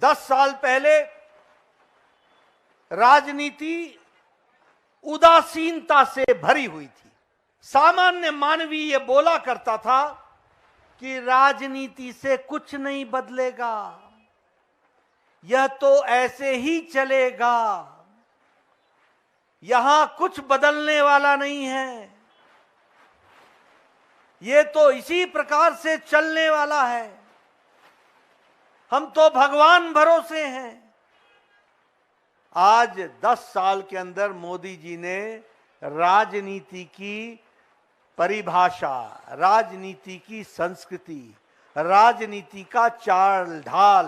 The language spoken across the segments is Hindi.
10 साल पहले राजनीति उदासीनता से भरी हुई थी। सामान्य मानवी ये बोला करता था कि राजनीति से कुछ नहीं बदलेगा, यह तो ऐसे ही चलेगा, यहां कुछ बदलने वाला नहीं है, ये तो इसी प्रकार से चलने वाला है, हम तो भगवान भरोसे हैं। आज 10 साल के अंदर मोदी जी ने राजनीति की परिभाषा, राजनीति की संस्कृति, राजनीति का चाल ढाल,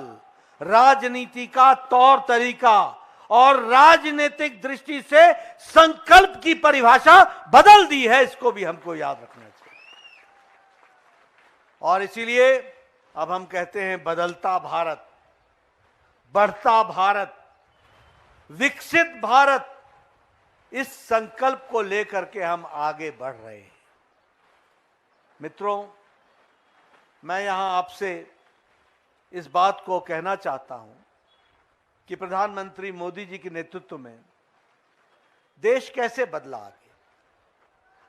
राजनीति का तौर तरीका और राजनीतिक दृष्टि से संकल्प की परिभाषा बदल दी है। इसको भी हमको याद रखना चाहिए। और इसीलिए अब हम कहते हैं बदलता भारत, बढ़ता भारत, विकसित भारत, इस संकल्प को लेकर के हम आगे बढ़ रहे हैं। मित्रों, मैं यहां आपसे इस बात को कहना चाहता हूं कि प्रधानमंत्री मोदी जी के नेतृत्व में देश कैसे बदला आगे।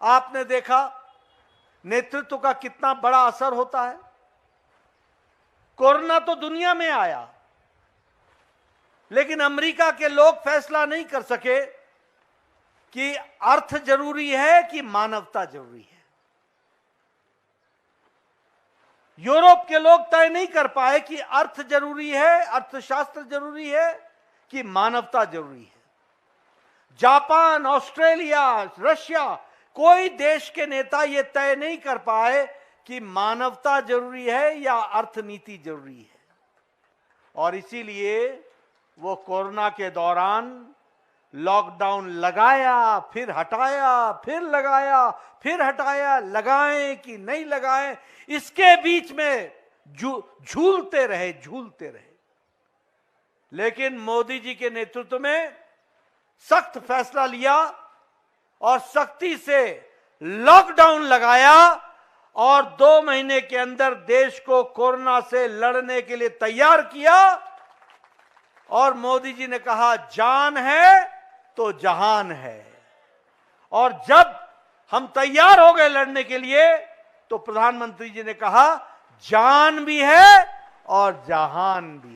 आपने देखा नेतृत्व का कितना बड़ा असर होता है। कोरोना तो दुनिया में आया, लेकिन अमेरिका के लोग फैसला नहीं कर सके कि अर्थ जरूरी है कि मानवता जरूरी है। यूरोप के लोग तय नहीं कर पाए कि अर्थ जरूरी है, अर्थशास्त्र जरूरी है कि मानवता जरूरी है। जापान, ऑस्ट्रेलिया, रशिया, कोई देश के नेता यह तय नहीं कर पाए कि मानवता जरूरी है या अर्थनीति जरूरी है। और इसीलिए वो कोरोना के दौरान लॉकडाउन लगाया, फिर हटाया, फिर लगाया, फिर हटाया, लगाएं कि नहीं लगाएं, इसके बीच में झूलते रहे। लेकिन मोदी जी के नेतृत्व में सख्त फैसला लिया और सख्ती से लॉकडाउन लगाया और 2 महीने के अंदर देश को कोरोना से लड़ने के लिए तैयार किया। और मोदी जी ने कहा, जान है तो जहान है। और जब हम तैयार हो गए लड़ने के लिए, तो प्रधानमंत्री जी ने कहा, जान भी है और जहान भी।